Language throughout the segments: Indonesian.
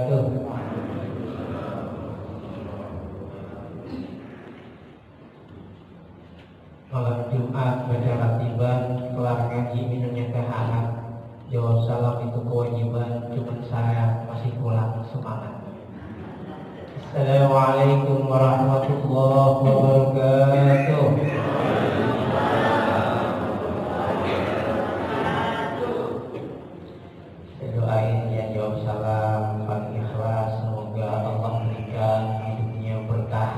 wabarakatuh. Malam Jumat baca ratiban, kelar ngaji minumnya teh hangat. Jawab salam itu kewajiban, cuma saya masih kurang semangat. Assalamualaikum warahmatullahi wabarakatuh. Saya doain ya jawab salam paling ikhlas, semoga Allah berikan hidupnya berkah,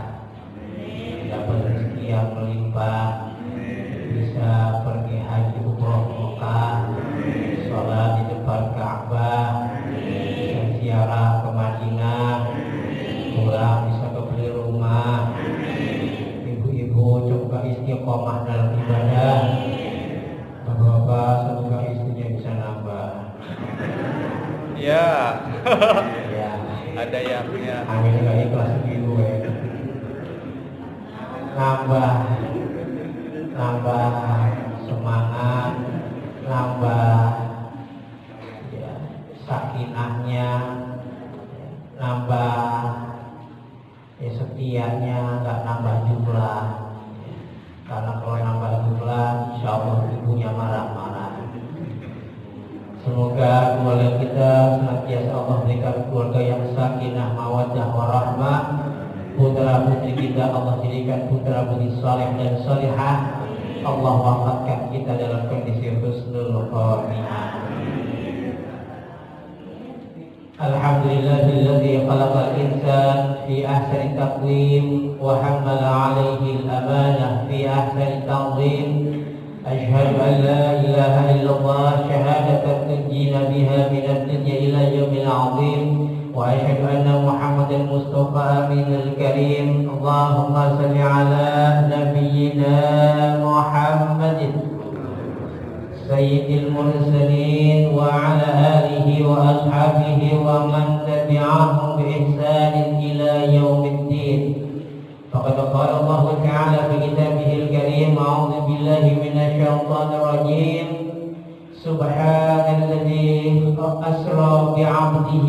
dapat rezeki yang melimpah, bisa pergi haji umroh Mekah, sholat di depan Ka'bah, bisa ziarah ke Madinah, pulang bisa kebeli rumah, ibu-ibu coba istiqomah dalam ibadah, bapak-bapak semoga istrinya bisa nambah. Ya. Ya. Ada yang ya. Amin nggak ikhlas gitu ya. Nambah semangat, nambah ya, sakinahnya, nambah ya, setianya, nggak nambah jumlah. Karena kalau nambah jumlah, insya Allah ibunya marah-marah. Semoga keluarga kita senantiasa Allah berikan keluarga yang sakinah, mawaddah, warahmah. Putra putri kita Allah jadikan putra putri saleh dan salihah. Allah wafatkan kita dalam kondisi husnul khotimah. Alhamdulillahilladzi khalaqal insan fi ahsani taqwim wa hammala 'alaihi al-amanah fi ahsani tanzim. Asyhadu an la ilaha illallah syahadatan tunjina biha minad dunya ila yaumil 'azim. وأشهد أن محمدا المصطفى أمين الكريم. اللهم صل على نبينا محمد سيد المرسلين وعلى آله وأصحابه ومن تبعهم بإحسان إلى يوم الدين. فقد قال الله تعالى في كتابه الكريم: أعوذ بالله من الشيطان الرجيم. سبحان الذي أسرى بعبده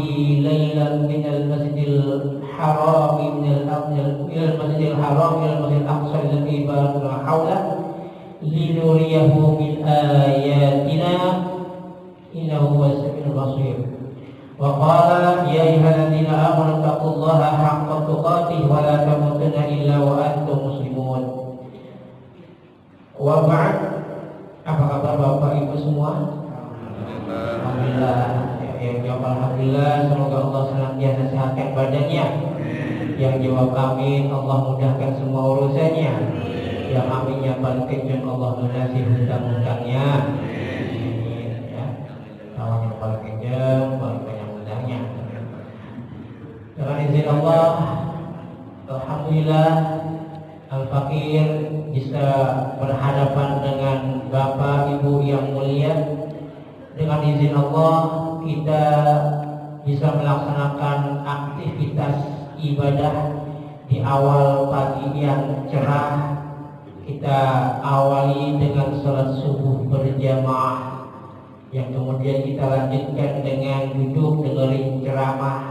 ليلا من المسجد الحرام إلى المسجد الحرام إلى المسجد الأقصى الذي باركنا حوله لنريه من آياتنا إنه هو السميع البصير. وقال: يا أيها الذين آمنوا اتقوا الله حق تقاته ولا تموتن إلا وأنتم مسلمون. وبعد. Apa kabar Bapak Ibu semua? Alhamdulillah. Yang jawab alhamdulillah, semoga Allah senantiasa sehatkan badannya. Yang jawab amin, Allah mudahkan semua urusannya. Yang aminnya paling kencang, Allah lunasi hutang-hutangnya. Amin ya. Kalau yang paling kencang, paling banyak hutangnya. Dengan izin Allah, alhamdulillah Al-Fakir bisa berhadapan dengan Bapak Ibu yang mulia. Dengan izin Allah kita bisa melaksanakan aktivitas ibadah di awal pagi yang cerah. Kita awali dengan sholat subuh berjamaah, yang kemudian kita lanjutkan dengan duduk dengerin ceramah.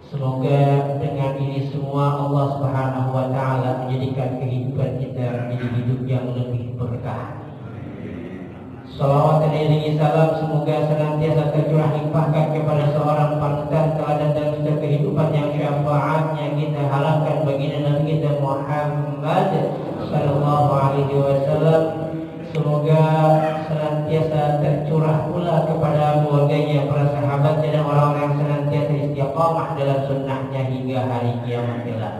Semoga dengan ini semua Allah Subhanahu wa taala menjadikan kehidupan kita menjadi hidup yang lebih berkah. Salawat dan iringi salam semoga senantiasa tercurah limpahkan kepada seorang panutan teladan dalam setiap kehidupan yang syafaatnya kita harapkan baginda Nabi kita Muhammad sallallahu alaihi wasallam. Semoga senantiasa tercurah pula kepada keluarganya, para sahabatnya dan orang-orang yang senantiasa istiqamah dalam sunnahnya hingga hari kiamat kelak.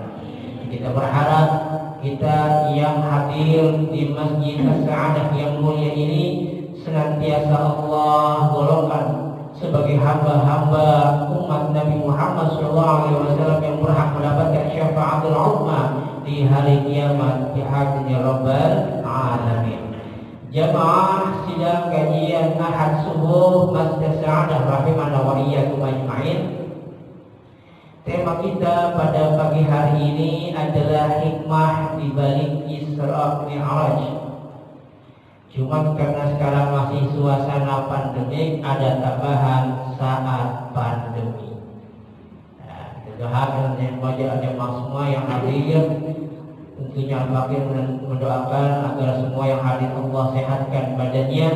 Kita berharap kita yang hadir di Masjid As-Sa'adah yang mulia ini senantiasa Allah golongkan sebagai hamba-hamba umat Nabi Muhammad SAW yang berhak mendapatkan syafaatul uzma di hari kiamat di hadirat Rabbal Alamin. Jamaah sidang kajian Ahad Subuh Masjid As-Sa'adah rahimana wa iyyakum ajma'in. Tema kita pada pagi hari ini adalah hikmah di balik Isra Mi'raj. Cuma karena sekarang masih suasana pandemik, ada tambahan saat pandemi. Mudah-mudahan yang wajah jamaah semua yang hadir, tentunya Al-Fakir mendoakan agar semua yang hadir Allah sehatkan badannya,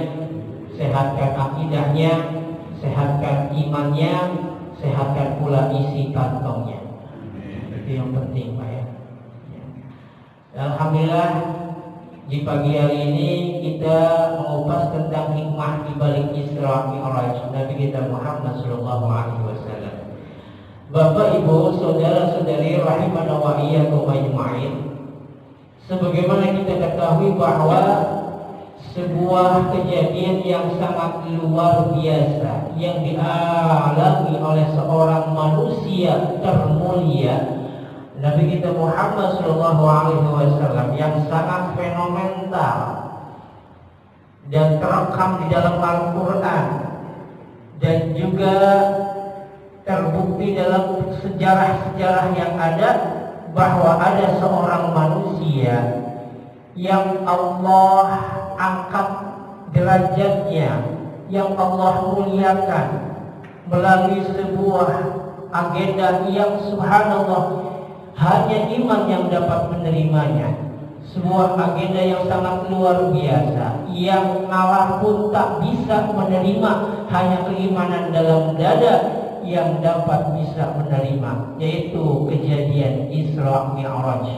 sehatkan akidahnya, sehatkan imannya, sehatkan pula isi kantongnya. Itu yang penting, Pak ya. Alhamdulillah di pagi hari ini kita mengupas tentang hikmah di balik Isra Mi'raj Nabi kita Muhammad sallallahu alaihi wasallam. Bapak, Ibu, saudara-saudari rahimana wa iyyakum ajma'in. Sebagaimana kita ketahui bahwa sebuah kejadian yang sangat luar biasa yang dialami oleh seorang manusia termulia Nabi kita Muhammad sallallahu alaihi wasallam yang sangat fenomenal dan terekam di dalam Al-Qur'an dan juga terbukti dalam sejarah-sejarah yang ada bahwa ada seorang manusia yang Allah angkat derajatnya, yang Allah muliakan melalui sebuah agenda yang subhanallah hanya iman yang dapat menerimanya. Sebuah agenda yang sangat luar biasa, yang Allah pun tak bisa menerima, hanya keimanan dalam dada yang dapat bisa menerima, yaitu kejadian Isra Mi'raj.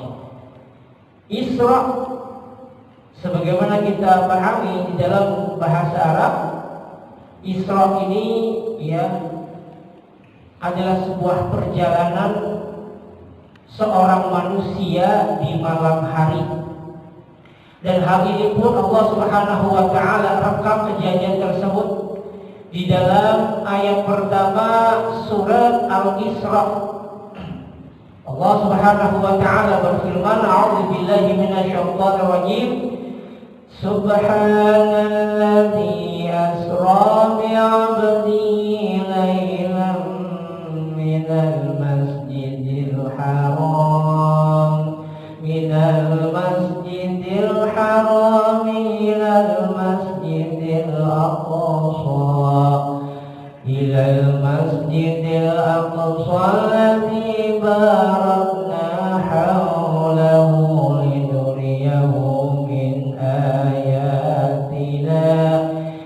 Isra, sebagaimana kita pahami di dalam bahasa Arab, Isra ini ya adalah sebuah perjalanan seorang manusia di malam hari. Dan hal ini pun Allah Subhanahu wa taala rekam kejadian tersebut di dalam ayat pertama surat Al-Isra. Allah Subhanahu wa taala berfirman, "A'udzu billahi minasyaitonir rajim. Subhanalladzi asra bi 'abdihi lailan minal masjidil haram ilal masjidil aqsa ilal masjidil aqsa alladzi barakna hawlahu linuriyahu min ayatina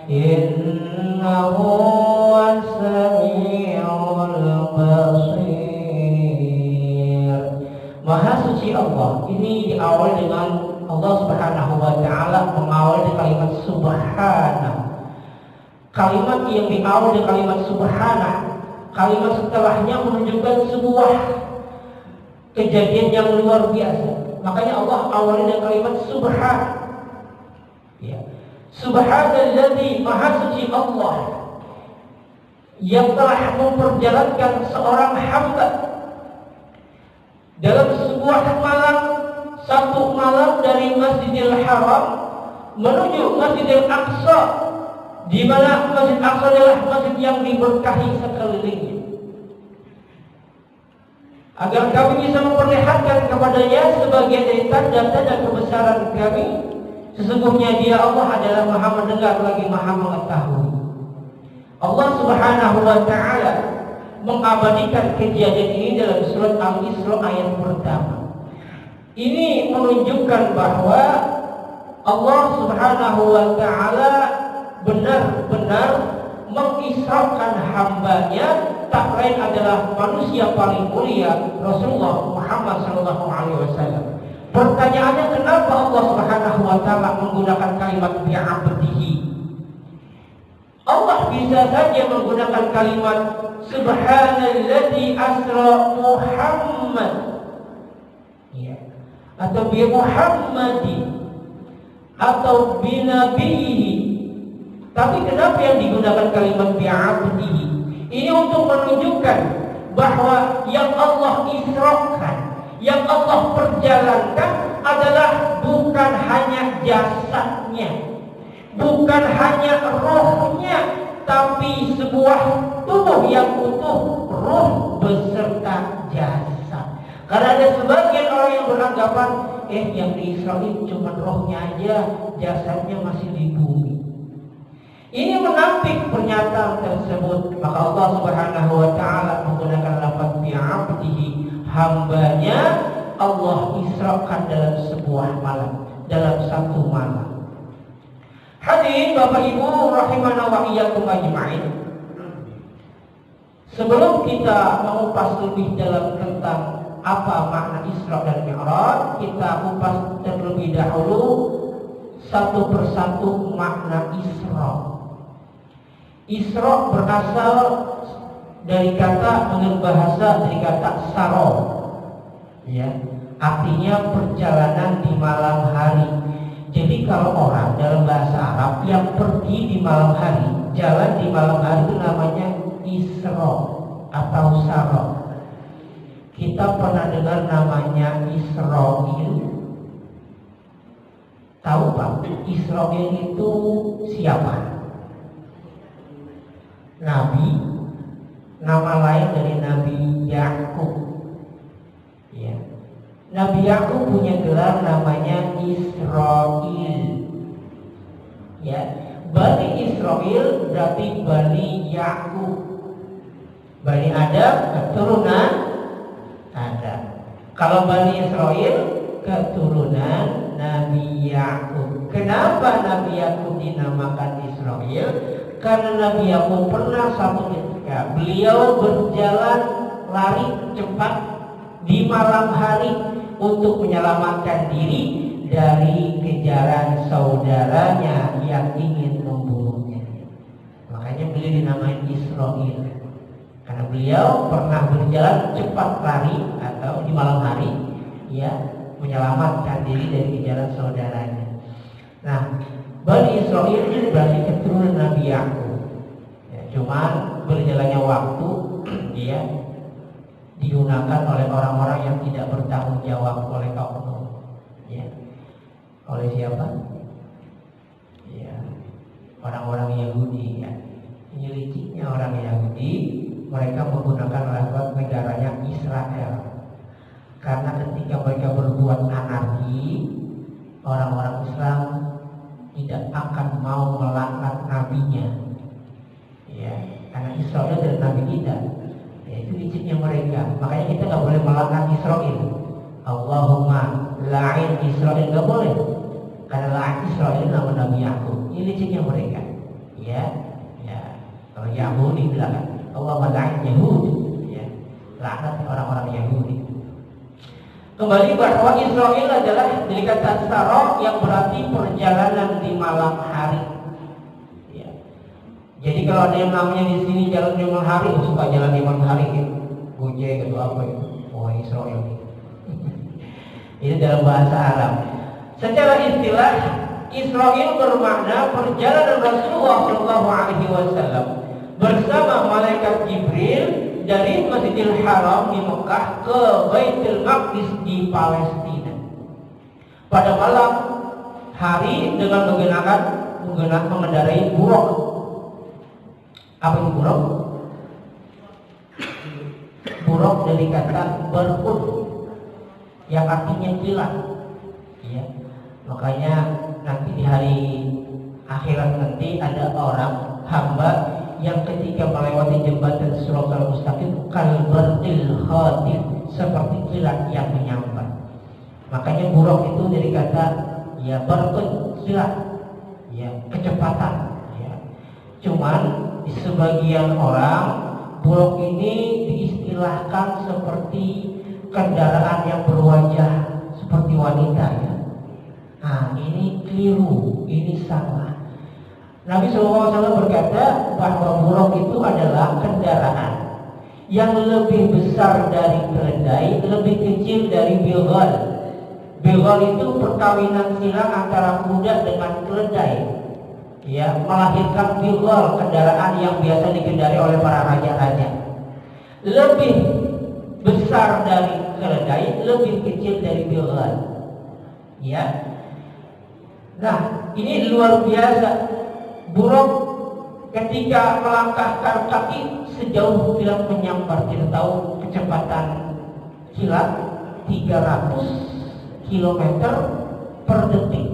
innahu was-sami'ul basir." Maha suci Allah. Ini diawali dengan Allah Subhanahu wa taala mengawali kalimat subhana. Kalimat yang diawali dengan kalimat subhana, kalimat setelahnya menunjukkan sebuah kejadian yang luar biasa. Makanya Allah awali dengan kalimat subhan. Ya. Subhanalladzi, maha suci Allah yang telah memperjalankan seorang hamba dalam sebuah malam, satu malam dari Masjidil Haram menuju Masjidil Aqsa, di mana Masjid Aqsa adalah masjid yang diberkahi sekelilingnya, agar kami bisa memperlihatkan kepadanya sebagian dari tanda-tanda kebesaran kami. Sesungguhnya Dia Allah adalah Maha mendengar lagi Maha mengetahui. Allah Subhanahu wa taala mengabadikan kejadian ini dalam surat Al-Isra ayat pertama. Ini menunjukkan bahwa Allah Subhanahu wa taala benar-benar mengisrakan hambanya, tak lain adalah manusia paling mulia Rasulullah Muhammad sallallahu alaihi wasallam. Pertanyaannya, kenapa Allah Subhanahu wa taala menggunakan kalimat bi'abdihi? Allah bisa saja menggunakan kalimat subhanalladzi asra Muhammad, ya, atau bi Muhammadi, atau bi nabihi. Tapi kenapa yang digunakan kalimat bi abdihi? Ini untuk menunjukkan bahwa yang Allah israkan, yang Allah perjalankan adalah bukan hanya jasadnya, bukan hanya rohnya, tapi sebuah tubuh yang utuh, roh beserta jasad. Karena ada sebagian orang yang beranggapan, yang di Israel cuma rohnya aja, jasadnya masih di bumi. Ini menampik pernyataan tersebut. Maka Allah Subhanahu wa taala menggunakan lafaz bi'abdihi hambanya Allah israkan dalam sebuah malam, dalam satu malam. Hadirin Bapak Ibu rahimana wa iyyakum ajma'in. Sebelum kita mengupas lebih dalam tentang apa makna Isra dan Mi'raj, kita upas terlebih dahulu satu persatu makna Isra. Isra berasal dari kata, menurut bahasa dari kata saro, ya, artinya perjalanan di malam hari. Jadi kalau orang dalam bahasa Arab yang pergi di malam hari, jalan di malam hari itu namanya Isra atau saro. Kita pernah dengar namanya Israil. Tahu Pak, Israil itu siapa? Nabi, nama lain dari Nabi Yakub. Ya. Nabi Yakub punya gelar namanya Israil. Ya, Bani Israil berarti Bani Yakub. Bani Adam keturunan Adam. Kalau Bani Israil keturunan Nabi Yakub. Kenapa Nabi Yakub dinamakan Israil? Karena Nabi Yakub pernah satu ketika beliau berjalan lari cepat di malam hari untuk menyelamatkan diri dari kejaran saudaranya yang ingin membunuhnya. Makanya beliau dinamai Israil, karena beliau pernah berjalan cepat lari atau di malam hari, ya, menyelamatkan diri dari kejaran saudaranya. Nah, Bani Israil ini berarti keturunan Nabi Yakub. Ya, cuman berjalannya waktu, dia digunakan oleh orang-orang yang tidak bertanggung jawab oleh kaum Nuh. Ya. Oleh siapa? Ya, orang-orang Yahudi. Ya. Ini liciknya orang Yahudi, mereka menggunakan lafaz negaranya Israel. Karena ketika mereka berbuat anarki, orang-orang Islam tidak akan mau melaknat nabinya. Ya, karena Israel dari nabi kita. Itu liciknya mereka. Makanya kita nggak boleh melaknat Israel. Allahumma la'in Israel, nggak boleh. Karena la'in Israel nama Nabi Yakub. Ini liciknya mereka. Ya, ya. Kalau Yahudi bilang Allahumma la'in Yahudi. Ya, laknat orang-orang Yahudi. Kembali bahwa Israel adalah dari kata saro yang berarti perjalanan di malam hari. Jadi kalau ada yang namanya di sini jalan di malam hari, suka jalan di malam hari, Gojek atau apa itu, oh Israel. Ini dalam bahasa Arab. Secara istilah, Israel bermakna perjalanan Rasulullah SAW bersama malaikat Jibril dari Masjidil Haram di Mekah ke Baitul Maqdis di Palestina. Pada malam hari dengan mengendarai buruk. Apa itu buruk? Buruk dari kata berhut yang artinya kilat. Ya. Makanya nanti di hari akhirat nanti ada orang hamba yang ketika melewati jembatan Siratal Mustaqim kalbardil khatir, seperti kilat yang menyambar. Makanya buruk itu dari kata ya berhut, kilat, ya kecepatan. Ya. Cuman di sebagian orang buruk ini diistilahkan seperti kendaraan yang berwajah seperti wanita, ya. Nah, ini keliru, ini salah. Nabi SAW berkata bahwa buruk itu adalah kendaraan yang lebih besar dari keledai, lebih kecil dari bilghal. Bilghal itu perkawinan silang antara kuda dengan keledai. Ya, melahirkan bilghal, kendaraan yang biasa dikendari oleh para raja-raja. Lebih besar dari keledai, lebih kecil dari bilghal. Ya. Nah, ini luar biasa. Buruk ketika melangkahkan kaki sejauh kilat menyambar, kita tahu kecepatan kilat 300 km per detik.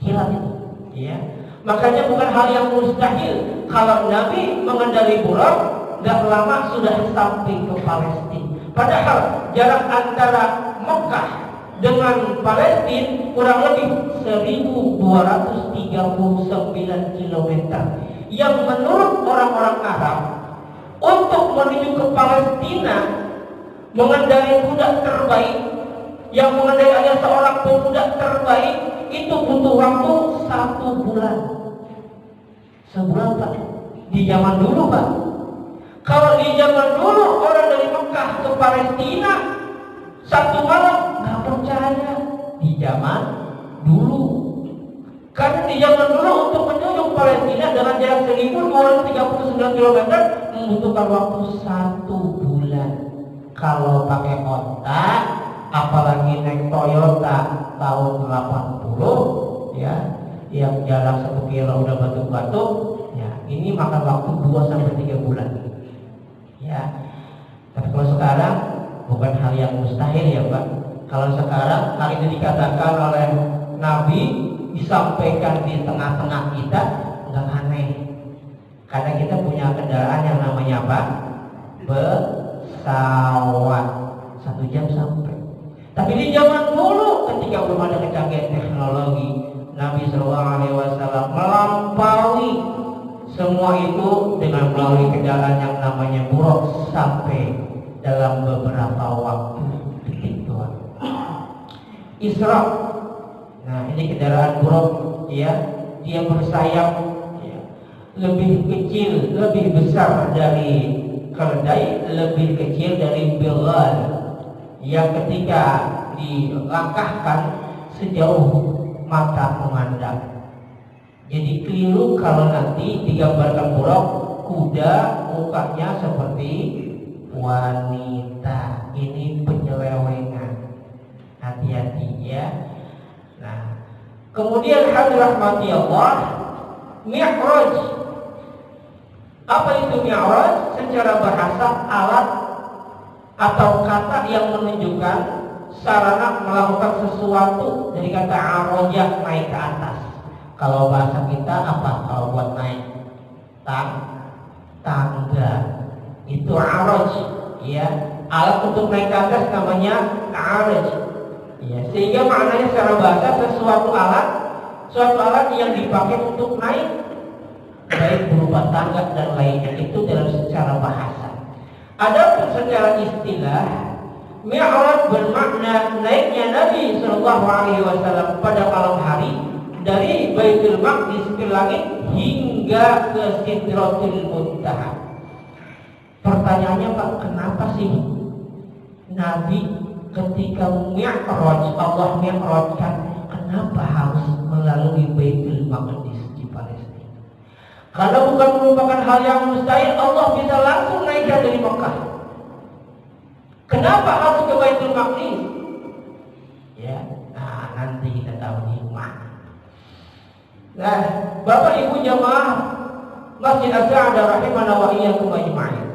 Kilat itu, ya. Makanya bukan hal yang mustahil kalau Nabi mengendarai buruk, gak lama sudah sampai ke Palestina. Padahal jarak antara Mekah dengan Palestina kurang lebih 1239 km. Yang menurut orang-orang Arab, untuk menuju ke Palestina mengendarai kuda terbaik, yang mengendarai ada seorang pemuda terbaik, itu butuh waktu 1 bulan. Sebulan Pak, di zaman dulu Pak. Kalau di zaman dulu orang dari Mekah ke Palestina 1 malam, nggak percaya. Di zaman dulu, karena di zaman dulu untuk menuju Palestina dengan jarak 1239 km membutuhkan waktu 1 bulan. Kalau pakai onta, apalagi naik Toyota tahun 80 ya, yang jarak 1 kilo udah batuk-batuk ya, ini makan waktu 2-3 bulan ya. Tapi kalau sekarang bukan hal yang mustahil ya Pak. Kalau sekarang hal itu dikatakan oleh Nabi, disampaikan di tengah-tengah kita, nggak aneh, karena kita punya kendaraan yang namanya apa? Pesawat, 1 jam sampai. Tapi di zaman dulu ketika belum ada kecanggihan teknologi, Nabi SAW melampaui semua itu dengan melalui kendaraan yang namanya buruk sampai dalam beberapa waktu detik doang. Isra, nah ini kendaraan buruk ya, dia bersayap ya, lebih kecil, lebih besar dari keledai, lebih kecil dari Bilal, yang ketika dilangkahkan sejauh mata memandang. Jadi keliru kalau nanti digambarkan buruk kuda mukanya seperti wanita. Ini penyelewengan, hati-hati ya. Nah, kemudian hadirin rahmati Allah, Mi'raj. Apa itu Mi'raj? Secara bahasa alat atau kata yang menunjukkan sarana melakukan sesuatu, dari kata arojah, naik ke atas. Kalau bahasa kita apa kalau buat naik? Tangga. Itu aroj ya. Alat untuk naik ke atas namanya aroj ya. Sehingga maknanya secara bahasa suatu alat yang dipakai untuk naik, baik berupa tangga dan lainnya, itu dalam secara bahasa. Adapun secara istilah, Mi'raj bermakna naiknya Nabi SAW pada malam hari dari Baitul Maqdis ke langit hingga ke Sidratul Muntaha. Pertanyaannya Pak, kenapa sih Nabi ketika Mi'raj, Allah Mi'rajkan, kenapa harus melalui Baitul Maqdis di Palestina? Karena bukan merupakan hal yang mustahil, Allah bisa langsung naikkan dari Mekah. Kenapa harus ke Baitul Maqdis? Ya, nah nanti kita tahu di rumah. Nah, Bapak Ibu jamaah Masjid As-Sa'adah rahimana wa iyyakum ajma'in.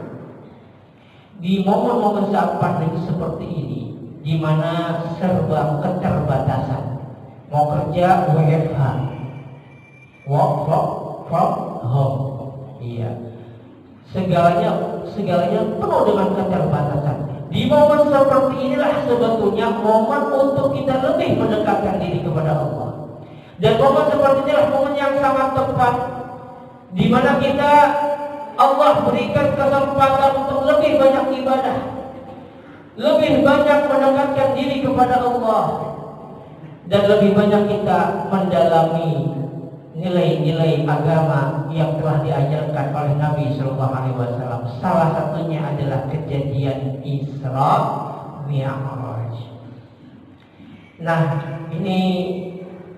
Di momen-momen saat pandemi seperti ini, di mana serba keterbatasan, mau kerja WFH, work from home, iya, segalanya penuh dengan keterbatasan. Di momen seperti inilah sebetulnya momen untuk kita lebih mendekatkan diri kepada Allah. Dan momen seperti inilah momen yang sangat tepat, di mana kita Allah berikan kesempatan untuk lebih banyak ibadah, lebih banyak mendekatkan diri kepada Allah, dan lebih banyak kita mendalami nilai-nilai agama yang telah diajarkan oleh Nabi SAW. Salah satunya adalah kejadian Isra Mi'raj. Nah, ini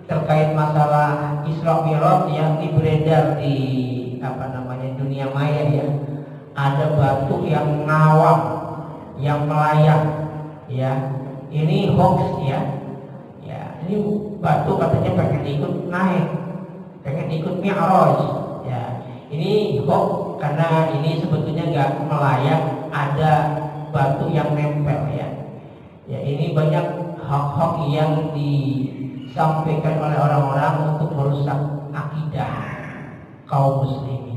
terkait masalah Isra Mi'raj yang beredar di dunia maya ya. Ada batu yang ngawang, yang melayang ya. Ini hoax ya. Ya, ini batu katanya pengen ikut naik, pengen ikut Mi'raj ya. Ini hoax karena ini sebetulnya nggak melayang, ada batu yang nempel ya. Ya, ini banyak hoax yang disampaikan oleh orang-orang untuk merusak akidah kaum muslimin.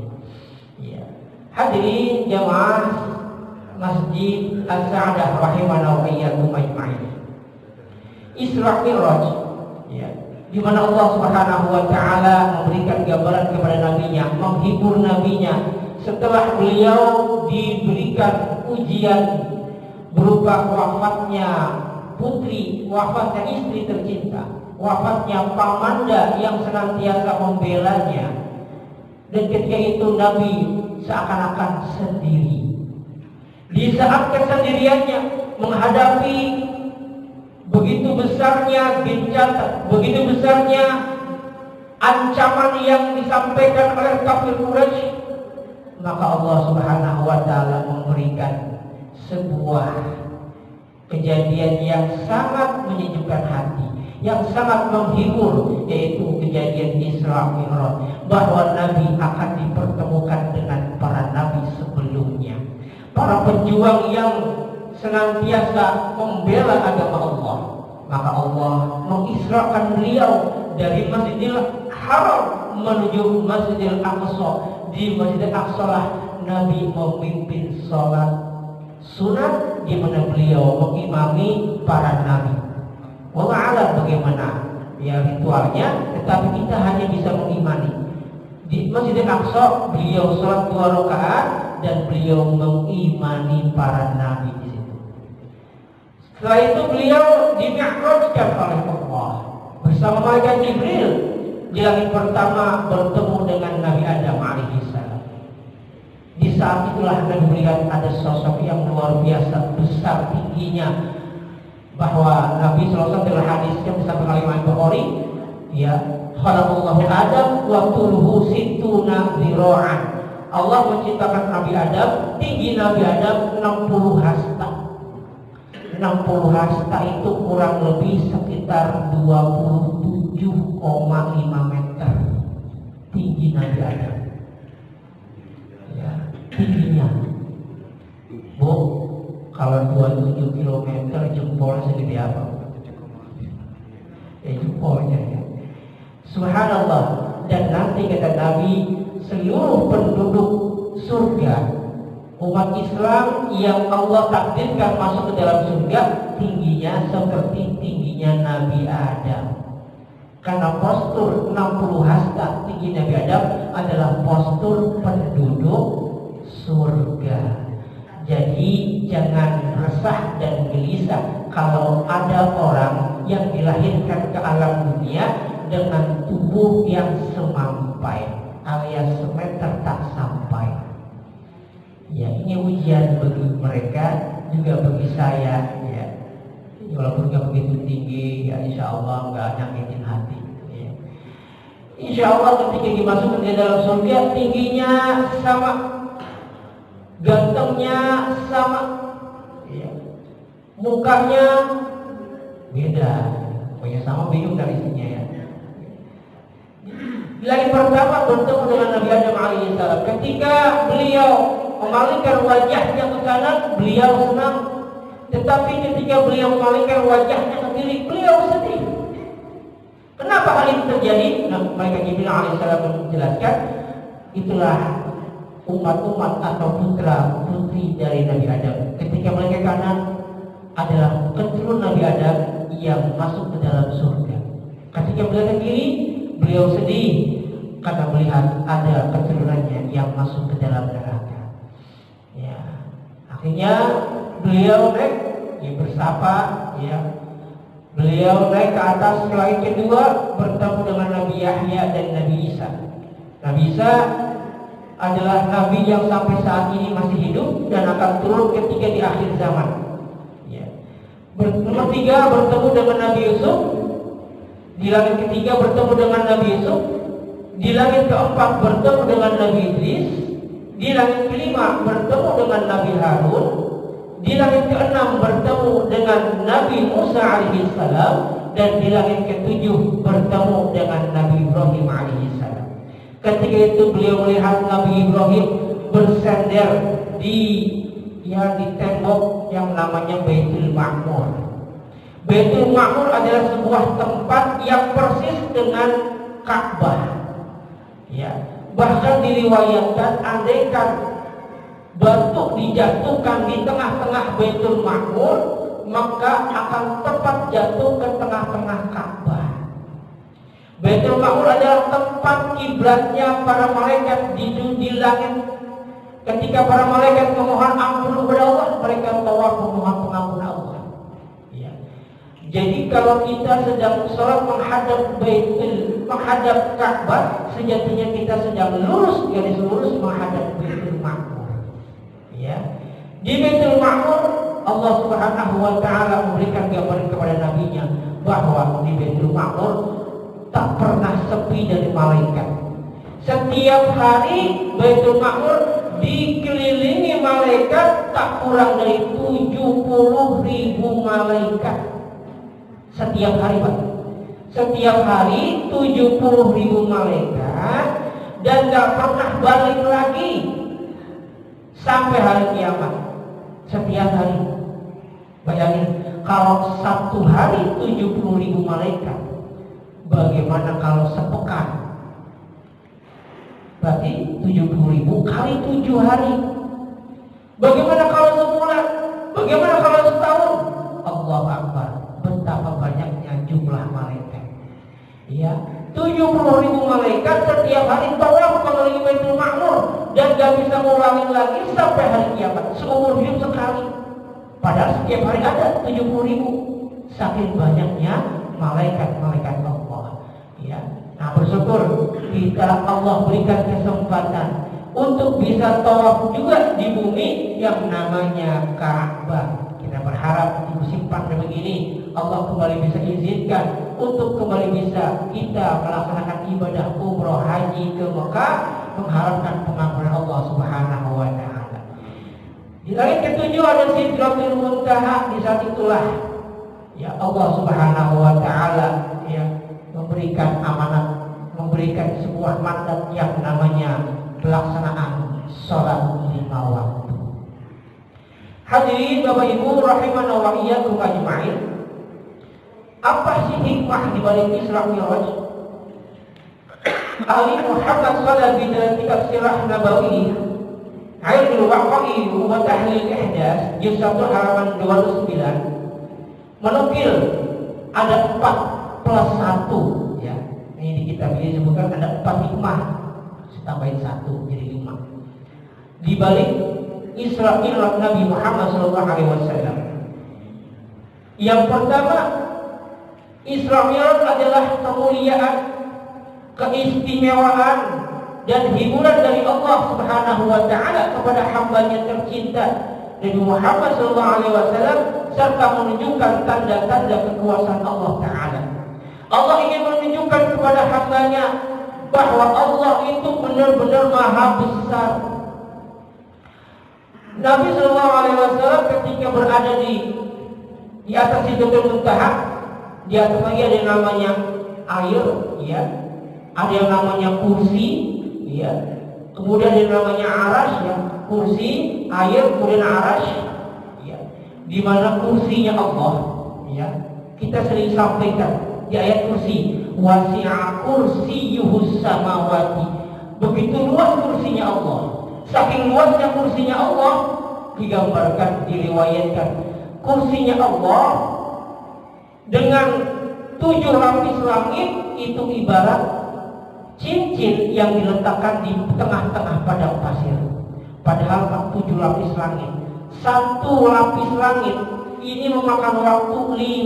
Ya. Hadirin jamaah Masjid As-Sa'adah rahimana wa iyyakum ajma'in. Isra Mi'raj, ya, di mana Allah Subhanahu wa taala memberikan gambaran kepada nabinya, menghibur nabinya setelah beliau diberikan ujian berupa wafatnya putri, wafatnya istri tercinta, wafatnya pamanda yang senantiasa membelanya. Dan ketika itu Nabi seakan-akan sendiri. Di saat kesendiriannya menghadapi begitu besarnya bencana, begitu besarnya ancaman yang disampaikan oleh kafir Quraisy, maka Allah Subhanahu wa taala memberikan sebuah kejadian yang sangat menyejukkan hati, yang sangat menghibur, yaitu kejadian Isra Mi'raj, bahwa Nabi akan dipertemukan dengan para nabi sebelumnya, para pejuang yang senantiasa membela agama Allah. Maka Allah mengisrakan beliau dari Masjidil Haram menuju Masjidil Aqsa. Di Masjidil Aqsa lah Nabi memimpin sholat sunat, di mana beliau mengimami para nabi. Wallahu a'lam bagaimana ya ritualnya, tetapi kita hanya bisa mengimani. Di Masjidil Aqsa beliau sholat 2 rakaat dan beliau mengimani para nabi di situ. Setelah itu beliau dimi'rajkan oleh Allah bersama malaikat Jibril. Di langit pertama bertemu dengan Nabi Adam alaihissalam. Di saat itulah Nabi melihat ada sosok yang luar biasa besar tingginya, bahwa Nabi SAW dalam hadis yang disampaikan oleh Imam Bukhari, ya, khalaqallahu Adam wa tuluhu sittuna dzira'an. Allah menciptakan Nabi Adam, tinggi Nabi Adam 60 hasta. 60 hasta itu kurang lebih sekitar 27,5 meter tinggi Nabi Adam. Ya, tingginya. Bu, kalau 27 km jempolnya segede apa? Ya jempolnya ya. Subhanallah. Dan nanti kata Nabi, seluruh penduduk surga, umat Islam yang Allah takdirkan masuk ke dalam surga, tingginya seperti tingginya Nabi Adam. Karena postur 60 hasta tinggi Nabi Adam adalah postur penduduk surga. Jadi jangan resah dan gelisah kalau ada orang yang dilahirkan ke alam dunia dengan tubuh yang semampai alias semeter tak sampai. Ya, ini ujian bagi mereka juga bagi saya. Ya, walaupun gak begitu tinggi, ya insya Allah gak nyakitin hati. Ya. Insya Allah ketika dimasukkan ke dalam surga, tingginya sama, gantengnya sama, ya. Mukanya beda, pokoknya sama, bingung dari isinya ya. Lagi pertama bertemu dengan Nabi Adam alaihissalam. Ketika beliau memalingkan wajahnya ke kanan, beliau senang. Tetapi ketika beliau memalingkan wajahnya ke kiri, beliau sedih. Kenapa hal ini terjadi? Nah, malaikat Jibril alaihissalam menjelaskan, itulah umat-umat atau putra putri dari Nabi Adam. Ketika mereka kanan adalah keturunan Nabi Adam yang masuk ke dalam surga. Ketika beliau ke kiri, beliau sedih karena melihat ada keturunannya yang masuk ke dalam neraka. Ya, akhirnya beliau naik, ya, bersapa, ya. Beliau naik ke atas. Setelah yang kedua bertemu dengan Nabi Yahya dan Nabi Isa. Nabi Isa adalah nabi yang sampai saat ini masih hidup dan akan turun ketika di akhir zaman. Ya. Nomor 3 bertemu dengan Nabi Yusuf. Di langit ketiga bertemu dengan Nabi Yusuf. Di langit keempat bertemu dengan Nabi Idris. Di langit kelima bertemu dengan Nabi Harun. Di langit keenam bertemu dengan Nabi Musa alaihissalam. Dan di langit ketujuh bertemu dengan Nabi Ibrahim alaihissalam. Ketika itu beliau melihat Nabi Ibrahim bersandar di tembok yang namanya Baitul Ma'mur. Baitul Ma'mur adalah sebuah tempat yang persis dengan Ka'bah. Ya, bahkan diriwayatkan andaikan batu dijatuhkan di tengah-tengah Baitul Ma'mur, maka akan tepat jatuh ke tengah-tengah Ka'bah. Baitul Ma'mur adalah tempat kiblatnya para malaikat di langit. Ketika para malaikat memohon ampun kepada Allah, mereka tawaf memohon pengampunan Allah. Ya. Jadi kalau kita sedang sholat menghadap Ka'bah, sejatinya kita sedang garis lurus menghadap Baitul Ma'mur. Ya. Di Baitul Ma'mur, Allah Subhanahu wa taala memberikan gambaran kepada nabinya bahwa di Baitul Ma'mur tak pernah sepi dari malaikat. Setiap hari Baitul Ma'mur dikelilingi malaikat tak kurang dari 70.000 malaikat. Setiap hari, Pak. Setiap hari 70.000 malaikat, dan gak pernah balik lagi sampai hari kiamat. Setiap hari. Bayangin, kalau satu hari 70.000 malaikat, bagaimana kalau sepekan? Berarti 70.000 kali 7 hari. Bagaimana kalau sebulan? Bagaimana kalau setahun? Allahu Akbar. Betapa banyaknya jumlah malaikat. Ya, 70.000 malaikat setiap hari tawaf mengelilingi Baitul Ma'mur, dan gak bisa ngulangin lagi sampai hari kiamat. Seumur hidup sekali. Padahal setiap hari ada 70.000. Saking banyaknya malaikat-malaikat Allah. Ya. Nah, bersyukur kita Allah berikan kesempatan untuk bisa tawaf juga di bumi yang namanya Ka'bah. Kita berharap di musim pandemi ini Allah kembali bisa izinkan untuk kembali bisa kita melaksanakan ibadah umroh haji ke Mekah, mengharapkan pengampunan Allah Subhanahu wa taala. Di langit ketujuh ada Sidratul Muntaha. Di saat itulah ya Allah Subhanahu wa taala ya memberikan amanat, memberikan sebuah mandat yang namanya pelaksanaan sholat 5 waktu. Hadirin Bapak Ibu rahimana wa iyyakum ajma'in. Apa sih hikmah di balik Isra Mi'raj? Ahli Muhammad sallallahu alaihi wasallam kitab Sirah Nabawi Ilmul Waqa'i wa Tahlil Ihdas juz 1 halaman 209 menukil ada 4 plus 1 ya. Ini di kitab ini disebutkan ada 4 hikmah, tambahin 1 jadi 5 di balik Isra Mi'raj Nabi Muhammad sallallahu alaihi wasallam. Yang pertama, Isra Mi'raj adalah kemuliaan, keistimewaan dan hiburan dari Allah Subhanahu wa taala kepada hamba-Nya tercinta Nabi Muhammad sallallahu alaihi wasallam, serta menunjukkan tanda-tanda kekuasaan Allah taala. Allah ingin menunjukkan kepada hamba-Nya bahwa Allah itu benar-benar maha besar. Nabi sallallahu alaihi wasallam ketika berada di atas Sidratul Muntaha, di atas lagi ada yang namanya air, ya. Ada yang namanya kursi, ya. Kemudian ada yang namanya arasy, ya. Kursi, air, kemudian arasy, ya. Di mana kursinya Allah, ya. Kita sering sampaikan di ayat kursi, wasi'a kursiyyuhus samawati. Begitu luas kursinya Allah. Saking luasnya kursinya Allah, digambarkan, diriwayatkan, kursinya Allah dengan 7 lapis langit itu ibarat cincin yang diletakkan di tengah-tengah padang pasir. Padahal 7 lapis langit, 1 lapis langit ini memakan waktu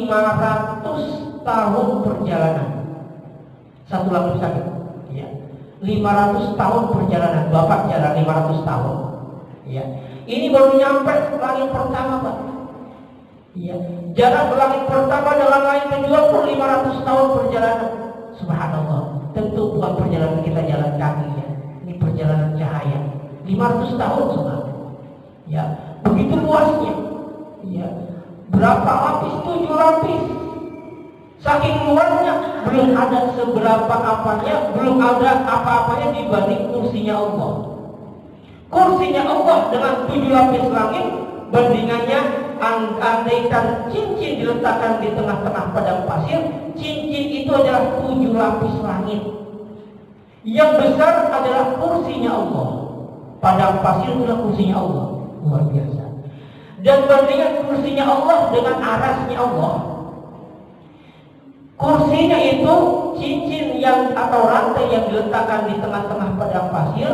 500 tahun perjalanan. 1 lapis langit, ya. 500 tahun perjalanan. Bapak jalan 500 tahun, ya. Ini baru nyampe langit pertama, Pak. Ya, jarak langit pertama dengan langit kedua pun 500 tahun perjalanan. Subhanallah. Tentu bukan perjalanan kita jalan kaki, ya. Ini perjalanan cahaya. 500 tahun sebenarnya. Ya, begitu luasnya. Ya. Berapa lapis? 7 lapis. Saking luasnya, belum ada seberapa apanya, belum ada apa-apanya dibanding kursinya Allah. Kursinya Allah dengan 7 lapis langit, bandingannya andaikan cincin diletakkan di tengah-tengah padang pasir, cincin itu adalah 7 lapis langit. Yang besar adalah kursinya Allah. Padang pasir itulah kursinya Allah, luar biasa. Dan bandingkan kursinya Allah dengan arasnya Allah. Kursinya itu cincin yang atau rantai yang diletakkan di tengah-tengah padang pasir,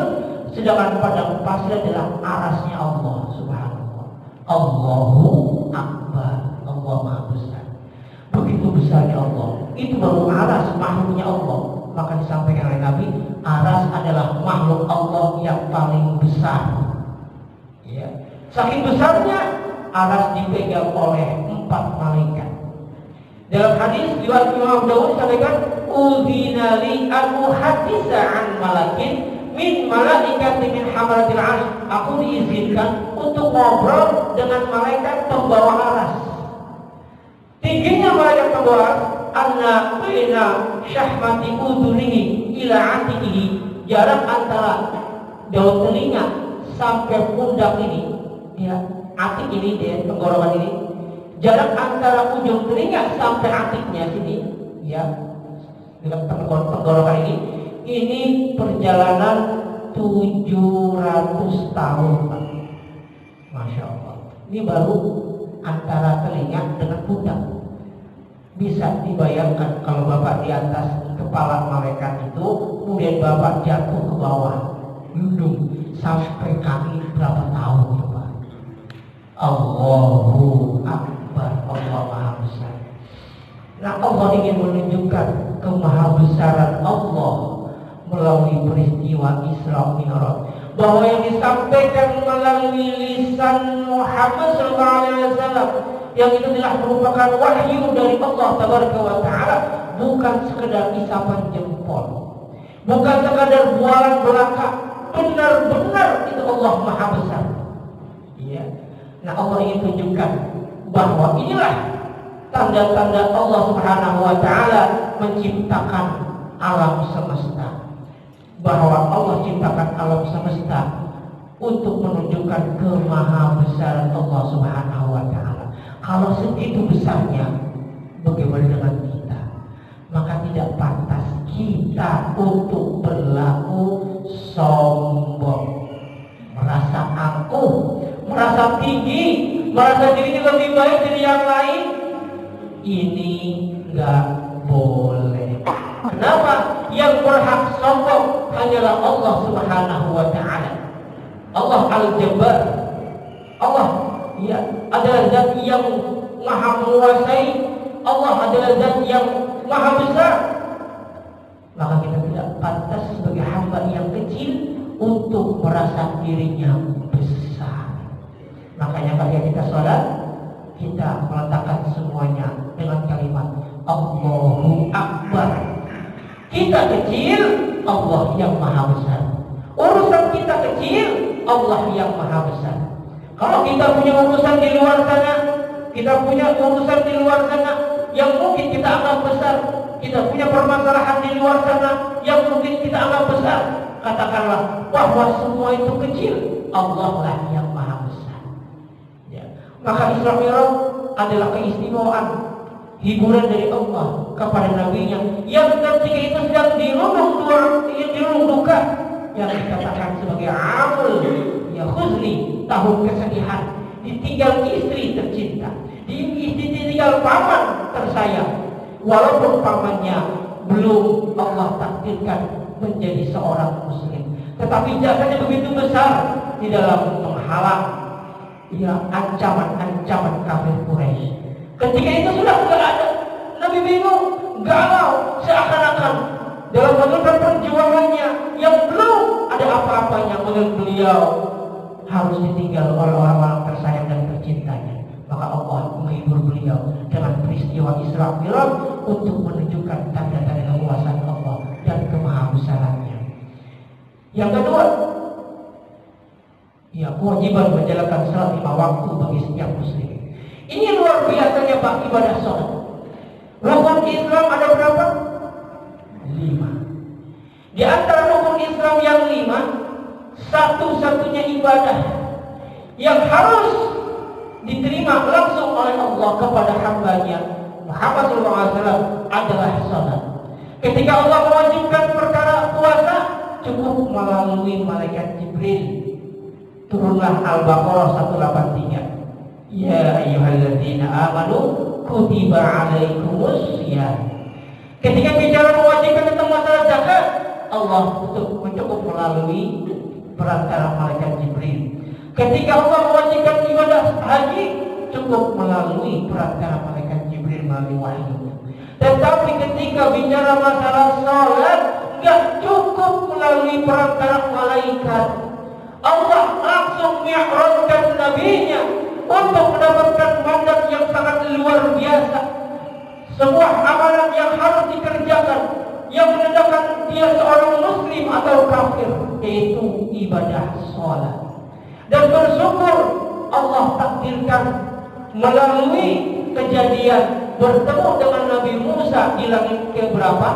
sedangkan padang pasir adalah arasnya Allah Subhanallah. Allahu Akbar, Allah Maha Besar. Begitu besarnya Allah. Itu baru aras makhluknya Allah. Maka disampaikan oleh Nabi, aras adalah makhluk Allah yang paling besar. Ya. Saking besarnya, aras dipegang oleh 4 malaikat. Dalam hadis riwayat Imam Dawud disampaikan, "Udzina li an uhaddisa an malakin min malaikati min hamalatil arsy." Aku diizinkan untuk ngobrol dengan malaikat pembawa aras. Tingginya malaikat pembawa aras, anna baina syahmati udunihi ila atikihi, jarak antara daun telinga sampai pundak ini, ya, atik ini dia tenggorokan ini, jarak antara ujung telinga sampai atiknya sini, ya, dengan tenggorokan ini perjalanan 700 tahun, Pak. Masya Allah. Ini baru antara telinga dengan pundak. Bisa dibayangkan kalau Bapak di atas kepala malaikat itu, kemudian Bapak jatuh ke bawah, duduk sampai kaki berapa tahun, Bapak? Allahu Akbar, Allah Maha Besar. Nah, Allah ingin menunjukkan kemahabesaran Allah melalui peristiwa Isra Mi'raj, bahwa yang disampaikan melalui lisan Muhammad SAW, yang itu telah merupakan wahyu dari Allah Tabaraka wa Ta'ala, bukan sekedar isapan jempol, bukan sekadar bualan belaka, benar-benar itu Allah Maha Besar. Ya. Nah, Allah ingin tunjukkan bahwa inilah tanda-tanda Allah Subhanahu wa Ta'ala menciptakan alam semesta, bahwa Allah ciptakan alam semesta untuk menunjukkan kemahabesaran Allah Subhanahu wa Ta'ala. Kalau segitu besarnya, bagaimana dengan kita? Maka tidak pantas kita untuk berlaku sombong, merasa angkuh, merasa tinggi, merasa dirinya lebih baik dari yang lain. Ini nggak boleh. Kenapa? Yang berhak sombong hanyalah Allah Subhanahu wa Ta'ala. Allah Al-Jabbar. Allah, ya, adalah zat yang maha menguasai. Allah adalah zat yang maha besar. Maka kita tidak pantas sebagai hamba yang kecil untuk merasa dirinya besar. Makanya ketika kita sholat, kita meletakkan semuanya dengan kalimat Allahu Akbar. Kita kecil, Allah yang maha besar. Urusan kita kecil, Allah yang maha besar. Kalau kita punya urusan di luar sana, kita punya urusan di luar sana yang mungkin kita anggap besar, kita punya permasalahan di luar sana yang mungkin kita anggap besar, katakanlah bahwa semua itu kecil, Allah lah yang maha besar. Ya. Maka Isra Mi'raj adalah keistimewaan, hiburan dari Allah kepada Nabi-Nya yang ketika itu sedang dirundung duka, yang dikatakan sebagai amul ya khuzni, tahun kesedihan, ditinggal istri tercinta, ditinggal paman tersayang, walaupun pamannya belum Allah takdirkan menjadi seorang muslim, tetapi jasanya begitu besar di dalam menghalang ya ancaman-ancaman kafir Quraisy. Ketika itu sudah tidak ada, Nabi bingung, galau, seakan-akan dalam menentukan perjuangannya yang belum ada apa-apanya, menurut beliau harus ditinggal oleh orang-orang tersayang dan tercintanya. Maka Allah menghibur beliau dengan peristiwa Isra Mi'raj untuk menunjukkan tanda-tanda kekuasaan Allah dan kemahabesarannya. Yang kedua, ya, kewajiban menjalankan salat 5 waktu bagi setiap muslim. Ini luar biasanya Pak ibadah salat. Rukun Islam ada berapa? 5. Di antara rukun Islam yang 5, satu-satunya ibadah yang harus diterima langsung oleh Allah kepada hamba-Nya Muhammad SAW adalah salat. Ketika Allah mewajibkan perkara puasa, cukup melalui malaikat Jibril turunlah Al-Baqarah 183. Ya ayyuhalladzina amanu kutiba alaikumus syiyam. Ketika bicara mewajibkan tentang masalah zakat, Allah cukup melalui perantara malaikat Jibril. Ketika Allah mewajibkan ibadah haji, cukup melalui perantara malaikat Jibril melalui wahyu. Tetapi ketika bicara masalah salat, enggak cukup melalui perantara malaikat. Allah langsung mi'rajkan nabinya untuk mendapatkan mandat yang sangat luar biasa. Sebuah amalan yang harus dikerjakan, yang menandakan dia seorang muslim atau kafir, yaitu ibadah sholat. Dan bersyukur Allah takdirkan melalui kejadian bertemu dengan Nabi Musa di langit ke-berapa?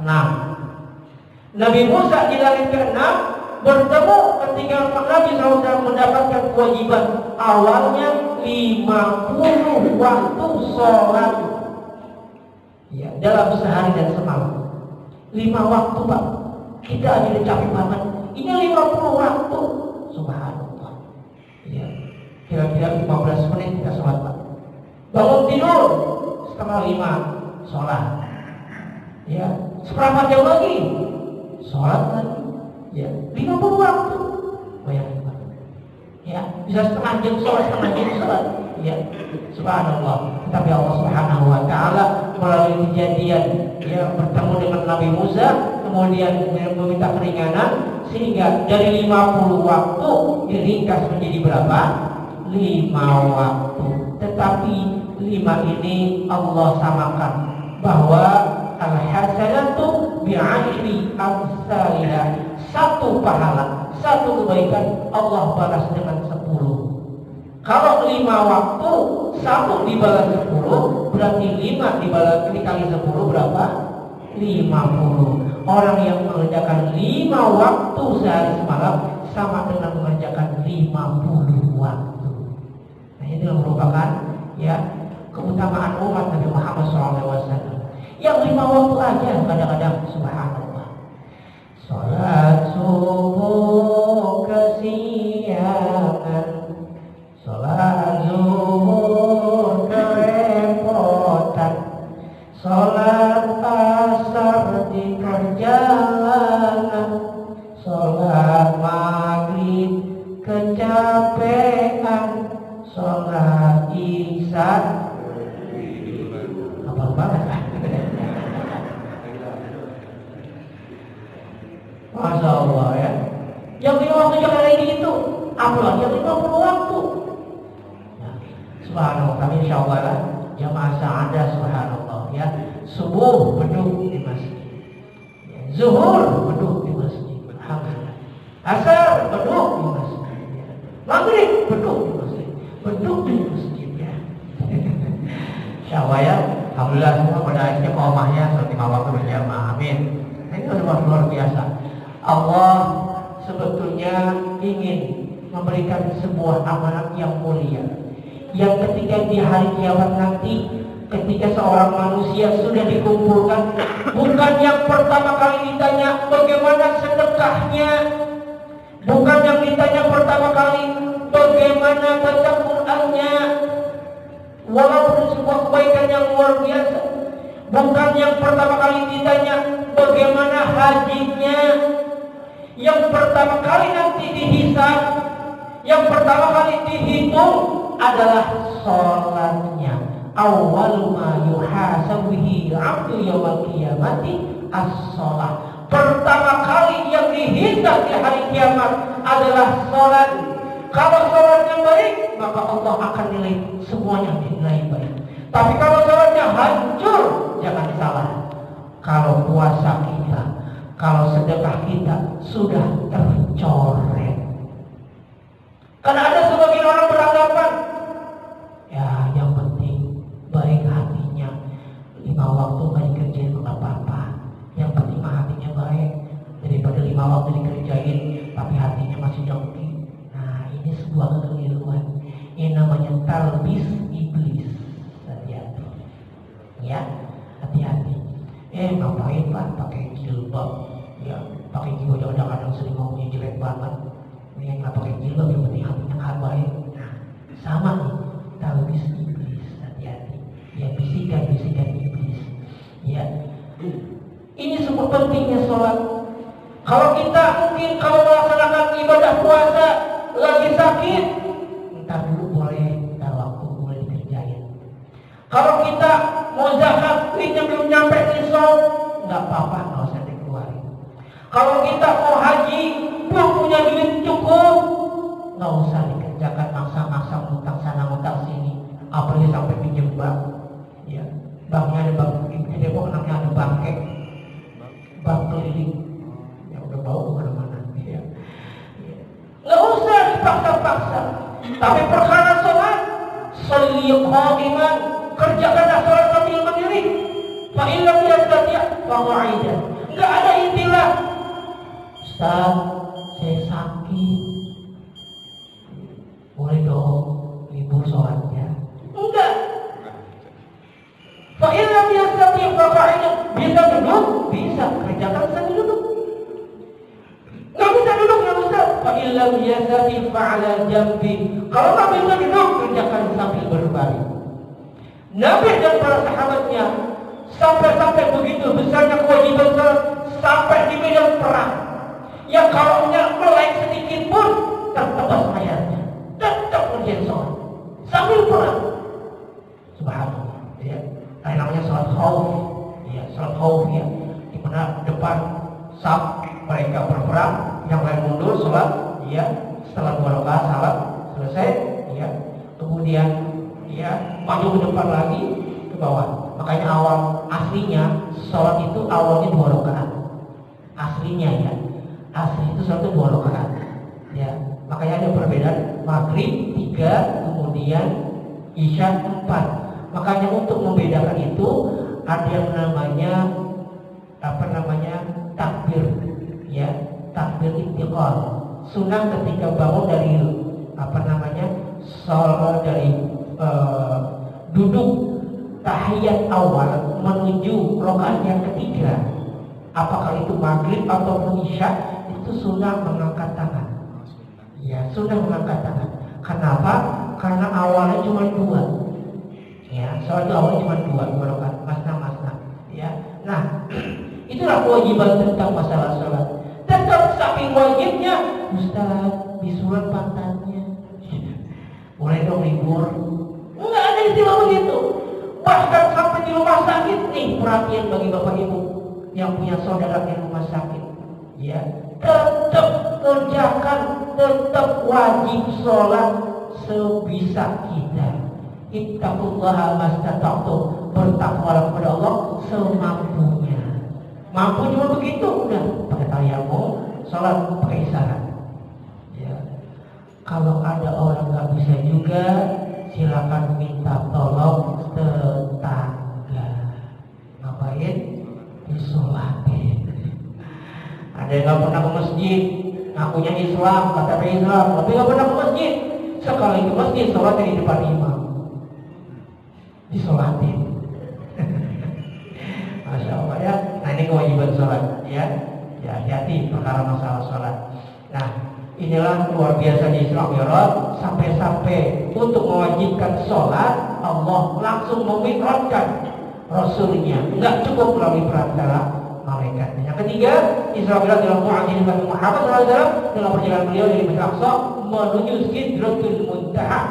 6. Nabi Musa di langit ke-6 bertemu ketika Nabi SAW mendapatkan kewajiban awalnya 50 waktu sholat ya, dalam sehari dan semalam. 5 waktu Pak, kita aja udah capek banget, ini 50 waktu. Subhanallah ya, kira-kira 15 menit kita sholat Pak. Bangun tidur setengah 5 sholat ya, seperempat jam lagi sholat lagi ya, 50 waktu. Bayangin Pak ya, bisa setengah jam sholat ya, subhanallah. Tapi Allah Subhanahu wa ta'ala melalui kejadian ya, bertemu dengan Nabi Musa, kemudian meminta keringanan, sehingga dari 50 waktu diringkas menjadi berapa? 5 waktu. Tetapi 5 ini Allah samakan bahwa al-hasanatu bi'ashri amsalha. Satu pahala, satu kebaikan Allah balas dengan 10. Kalau 5 waktu, 1 dibalas 10, berarti 5 dikali 10 berapa? 50. Orang yang mengerjakan 5 waktu sehari semalam sama dengan mengerjakan 50 waktu. Nah, ini merupakan ya keutamaan umat Nabi Muhammad SAW. Yang 5 waktu aja kadang-kadang subhanallah. Salat subuh kesiangan, salat zuhur kerepotan, salat asar di perjalanan, salat maghrib kecapean, salat isya apa banget. Masya Allah ya. Yang 5 waktu jangan lagi itu, apalagi yang 50 waktu. Nah, subhanallah, kami insya Allah lah jamaah sa'adah subhanallah ya. Subuh beduk di masjid ya. Zuhur beduk di masjid, alhamdulillah. Asar beduk di masjid ya. Maghrib beduk di masjid, beduk di masjid ya. Insya Allah ya, alhamdulillah semua pada akhirnya komahnya 5 waktu berjamaah, amin. Ini luar biasa. Allah sebetulnya ingin memberikan sebuah amanat yang mulia, yang ketika di hari kiamat nanti, ketika seorang manusia sudah dikumpulkan, bukan yang pertama kali ditanya bagaimana sedekahnya, bukan yang ditanya pertama kali bagaimana baca Qur'annya, walaupun sebuah kebaikan yang luar biasa, bukan yang pertama kali ditanya bagaimana hajinya. Yang pertama kali nanti dihisab, yang pertama kali dihitung adalah sholatnya. Awwalu ma yuhasabu bihi 'abdu yaumil qiyamati as-shalah. Pertama kali yang dihisab di hari kiamat adalah sholat. Kalau sholatnya baik, maka Allah akan nilai semuanya dinilai baik. Tapi kalau sholatnya hancur, jangan salah. Kalau puasa kita, kalau sedekah kita sudah tercoret. Karena ada sebagian orang beranggapan, ya yang penting baik hatinya, 5 waktu gak dikerjain gak apa-apa. Yang penting hatinya baik, daripada 5 waktu dikerjain tapi hatinya masih dengki. Nah, ini sebuah kekeliruan. Ini namanya talbis iblis. Hati-hati ya, hati-hati. Ngapain Pak pakai jilbab ya, pakai baju kadang-kadang sering ngomongnya jelek banget Ini yang nggak pakai jilbab yang penting hatinya nggak baik. Nah, sama nih, talbis iblis, hati-hati. Ya, bisikan-bisikan iblis. Ya, ini super pentingnya sholat. Kalau kita mungkin kalau melaksanakan ibadah puasa lagi sakit, entar dulu boleh, entar waktu boleh dikerjain. Kalau kita mau zakat, duitnya belum nyampe nisab, nggak apa-apa, nggak usah dikeluarin. Kalau kita mau haji, belum punya duit cukup, nggak usah dikerjakan maksa-maksa ngutang sana ngutang sini, apalagi sampai pinjam bank. Ya, banknya ada bank di Depok, namanya ada bangkek, bank keliling, ya udah bau kemana-mana. Ya. Nggak usah dipaksa-paksa. Tapi perkara sholat, sholli qa'iman, kerjakanlah sholat sambil berdiri. Fa in lam yastati' fa qa'idan. Enggak ada istilah, Ustaz, saya sakit, boleh dong libur sholatnya? Enggak. Fa in lam yastati' fa qa'idan. Bisa duduk, bisa kerjakan sambil duduk. Nggak bisa duduk ya Ustaz. Fa in lam yastati' fa 'ala jambi. Kalau nggak bisa duduk, kerjakan sambil berbaring. Nabi dan para sahabatnya sampai begitu besarnya kewajiban salat sampai di medan perang. Yang kalau melek sedikit pun tertebas mayatnya, tetap kerjain sholat sambil perang. Subhanallah. Ya, namanya sholat khauf. Ya, sholat khauf ya, di mana depan saf mereka berperang, yang lain mundur sholat. Ya, setelah 2 rakaat salat selesai. Ya, kemudian ya maju ke depan lagi ke bawah. Makanya awal aslinya sholat itu awalnya 2 rakaat. Aslinya ya, asli itu sholat 2 rakaat. Ya, makanya ada perbedaan maghrib 3, kemudian isya 4. Makanya untuk membedakan itu ada yang namanya takbir, ya, takbir intiqal. Sunnah ketika bangun dari sholat dari duduk tahiyat awal menuju rakaat yang ketiga, apakah itu maghrib ataupun isya, itu sunnah mengangkat tangan. Ya, sunnah mengangkat tangan. Kenapa? Karena awalnya cuma 2. Ya, sholat itu awalnya cuma 2 rakaat, masna. Ya, nah itulah kewajiban tentang masalah sholat. Tetap saking wajibnya, Ustaz bisulan pantatnya, boleh dong libur? Enggak ada istilah begitu. Bahkan sampai di rumah sakit nih, perhatian bagi bapak ibu yang punya saudara di rumah sakit, ya, tetap kerjakan, tetap wajib sholat sebisa kita. Ittaqullaha mastata'tum, bertakwalah kepada Allah semampunya. Mampu cuma begitu, udah pakai tayamum, sholat pakai isyarat. Ya. Kalau ada orang nggak bisa juga, silakan minta tolong tetangga. Ngapain? Disolatin. Ada yang nggak pernah ke masjid, ngakunya Islam, kata Islam, tapi nggak pernah ke masjid. Sekali ke masjid, sholatnya di depan imam, disolatin. Masya Allah ya. Nah ini kewajiban sholat ya. Ya, hati-hati perkara masalah sholat. Nah, inilah luar biasanya Isra Mi'raj, sampai-sampai untuk mewajibkan sholat Allah langsung memi'rajkan Rasulnya, enggak cukup melalui perantara malaikat. Yang ketiga, Isra Mi'raj dalam mu'ajizat Nabi Muhammad SAW dalam perjalanan beliau dari Masjid Aqsa menuju Sidratul Muntaha.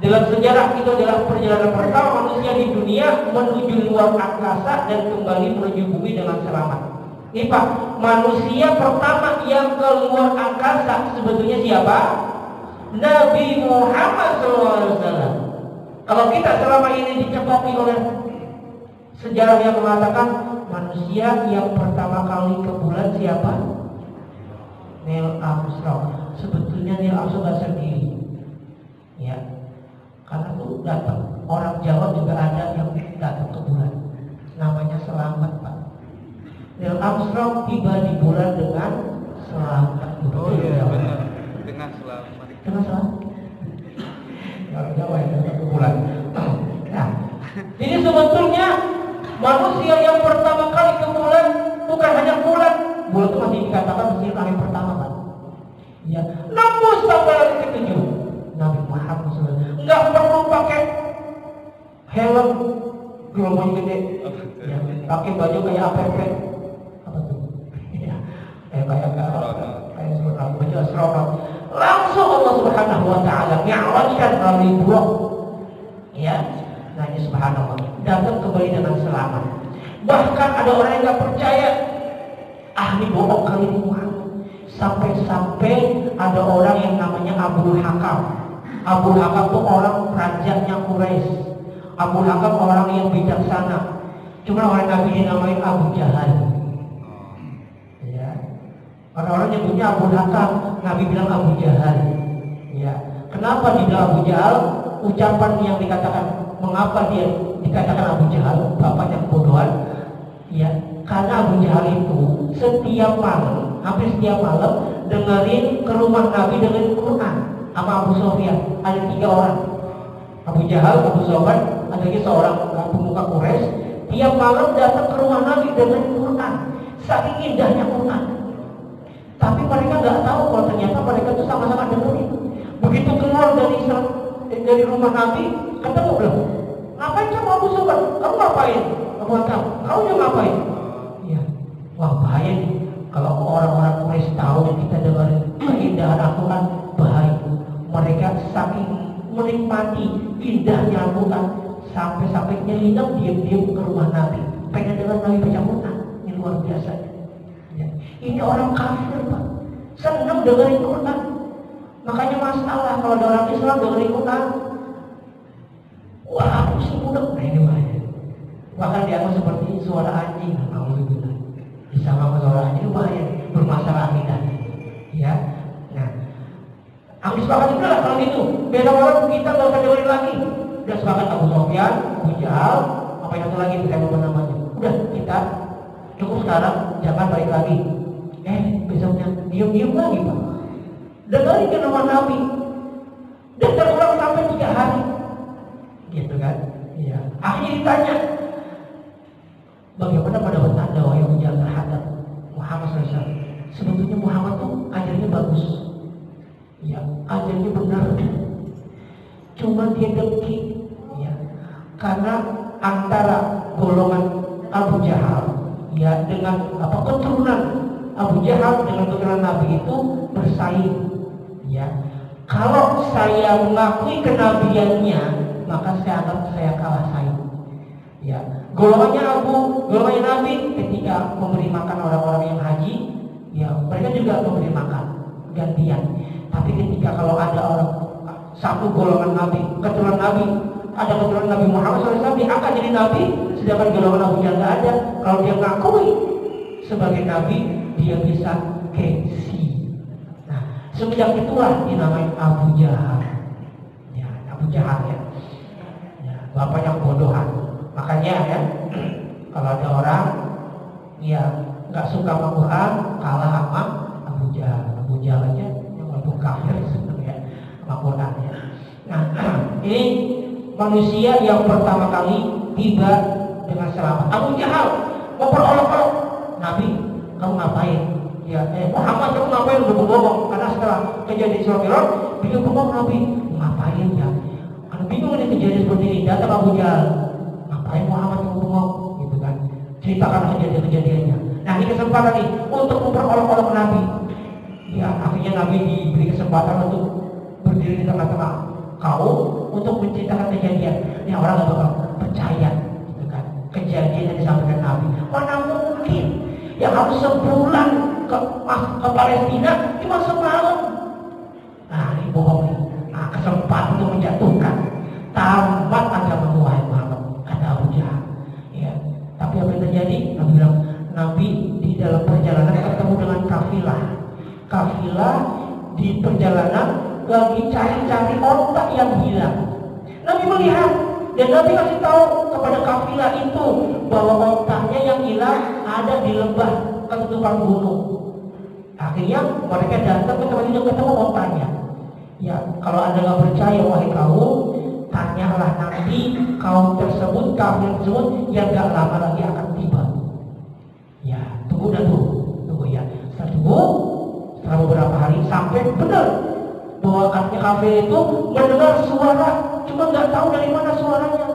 Dalam sejarah itu adalah perjalanan pertama manusia di dunia menuju luar angkasa dan kembali menuju bumi dengan selamat. Ini Pak, manusia pertama yang ke luar angkasa sebetulnya siapa? Nabi Muhammad SAW. Kalau kita selama ini dicekoki oleh sejarah yang mengatakan manusia yang pertama kali ke bulan siapa? Neil Armstrong. Sebetulnya Neil Armstrong gak sendiri, ya, karena tuh datang orang Jawa juga ada yang datang ke bulan, namanya Selamat Pak. Neil Armstrong tiba di bulan dengan selamat. Oh iya benar, dengan selamat. Dengan selamat. Orang Jawa yang datang ke bulan. Nah, jadi sebetulnya manusia yang pertama kali ke bulan bukan hanya bulan. Bulan itu masih dikatakan mesin langit pertama Pak. Ya, nembus sampai langit ketujuh. Nabi Muhammad SAW nggak perlu pakai helm gelombang gede, ya, pakai baju kayak APP, apa tuh? Ya, kayak baju astronot. Langsung Allah Subhanahu Wa Taala nyawatkan melalui blok, ya. Nah ini subhanallah, datang kembali dengan selamat. Bahkan ada orang yang nggak percaya, ini bohong kali ini Muhammad. Sampai-sampai ada orang yang namanya Abu Hakam. Abu Hakam itu orang rajanya Quraisy. Abu Hakam orang yang bijaksana. Cuma orang Nabi dinamain Abu Jahal. Ya. Orang-orang nyebutnya Abu Hakam, Nabi bilang Abu Jahal. Ya. Kenapa dibilang Abu Jahal? Ucapan yang dikatakan, mengapa dia dikatakan Abu Jahal, bapaknya kebodohan? Ya, karena Abu Jahal itu setiap malam, hampir setiap malam dengerin ke rumah Nabi dengerin Quran sama Abu Sofyan. Ada 3 orang, Abu Jahal, Abu Sofyan, ada lagi seorang pemuka Quraisy. Tiap malam datang ke rumah Nabi dengerin Quran. Saking indahnya Quran. Tapi mereka nggak tahu kalau ternyata mereka itu sama-sama dengerin. Begitu keluar dari rumah Nabi, ketemu belum? Ngapain kamu Abu Sofyan? Kamu ngapain? Abu Hakam, kamu juga ngapain? Ya, wah bahaya nih. Kalau orang-orang Quraisy tahu kita dengerin keindahan Al-Quran, bahaya. Mereka saking menikmati indahnya Al-Quran sampai-sampai nyelinap diam-diam ke rumah Nabi, pengen dengar Nabi baca Quran. Ini luar biasa. Ya. Ini orang kafir, Pak, senang dengerin Quran. Makanya masalah kalau ada orang Islam dengerin Quran, wah pusing udah. Nah ini bahaya. Bahkan dianggap seperti suara anjing. Alhamdulillah. Disangka suara anjing itu bahaya, bermasalah akidah. Ya. Nah, aku sepakat juga lah kalau gitu. Beda orang kita nggak usah dengerin lagi. Udah sepakat Abu Sofyan, Abu Jahal, apa yang satu lagi saya lupa namanya. Udah kita cukup sekarang, jangan balik lagi. Besoknya diam-diam lagi Pak. Dengerin ke rumah Nabi. Dan terulang sampai 3 hari. Gitu kan? Iya. Akhirnya ditanya, bagaimana pendapat Anda wahai Ujal terhadap Muhammad SAW? Sebetulnya Muhammad tuh ajarnya bagus, ya, ajarnya benar. Cuma dia dengki, ya, karena antara golongan Abu Jahal, ya, dengan keturunan Abu Jahal dengan keturunan Nabi itu bersaing, ya. Kalau saya mengakui kenabiannya, maka saya anggap saya kalah saing. Ya, golongannya Nabi ketika memberi makan orang-orang yang haji, ya mereka juga memberi makan gantian. Tapi ketika kalau ada orang satu golongan Nabi, keturunan Nabi, ada keturunan Nabi Muhammad SAW, dia akan jadi Nabi, sedangkan golongan Abu Jahal nggak ada. Kalau dia mengakui sebagai Nabi, dia bisa gengsi. Nah, semenjak itulah dinamai Abu Jahal. Ya, Abu Jahal ya. Bapak yang bodohan. Makanya ya, kalau ada orang ya nggak suka sama Quran, kalah sama Abu Jahal. Abu Jahal aja yang walaupun kafir sebenarnya sama Quran ya. Nah, ini manusia yang pertama kali tiba dengan selamat. Abu Jahal memperolok-olok Nabi, kamu ngapain? Ya, Muhammad kamu ngapain udah bohong? Karena setelah kejadian Isra Mi'raj, beliau bohong Nabi, ngapain ya? Bingung ini kejadian seperti ini, datang Abu Jahal, ngapain Muhammad yang bohong, gitu kan? Ceritakan kejadian-kejadiannya. Nah ini kesempatan nih untuk memperolok-olok Nabi. Ya akhirnya Nabi diberi kesempatan untuk berdiri di tengah-tengah kaum untuk menceritakan kejadian. Ini orang nggak bakal percaya, gitu kan? Kejadian yang disampaikan Nabi. Mana mungkin? Yang harus sebulan ke Palestina cuma semalam. Nah ini bohong nih. Nah, kesempatan untuk menjatuhkan. Tamat agama wahai Muhammad, kata Abu Jahal. Ya. Tapi apa yang terjadi? Nabi bilang, Nabi di dalam perjalanan ketemu dengan kafilah. Kafilah di perjalanan lagi cari-cari onta yang hilang. Nabi melihat dan Nabi kasih tahu kepada kafilah itu bahwa ontanya yang hilang ada di lembah ketutupan gunung. Akhirnya mereka datang ke tempat itu ketemu ontanya. Ya, kalau Anda nggak percaya wahai kaum, tanyalah nanti kaum tersebut, kafir tersebut yang gak lama lagi akan tiba. Ya, tunggu ya. Setelah beberapa hari sampai benar bahwa artinya kafir itu mendengar suara, cuma nggak tahu dari mana suaranya.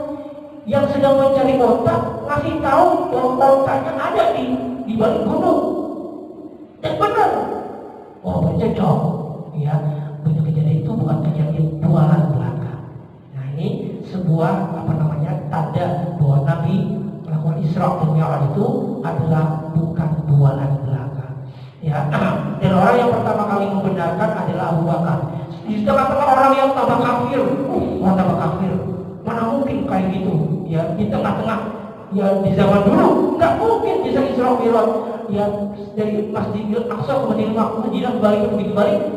Yang sedang mencari otak ngasih tahu bahwa otaknya ada di balik gunung. Dan benar. Oh, bercocok. Ya, banyak kejadian itu bukan kejadian bualan belaka. Nah, ini sebuah tanda bahwa Nabi melakukan Isra dan Mi'raj itu adalah bukan bualan belaka. Ya, dan orang yang pertama kali membenarkan adalah Abu Bakar. Di tengah-tengah orang yang tambah kafir, orang tambah kafir. Mana mungkin kayak gitu? Ya, di tengah-tengah, ya di zaman dulu nggak mungkin bisa Isra Mi'raj. Ya, dari Masjidil Aqsa ke Madinah balik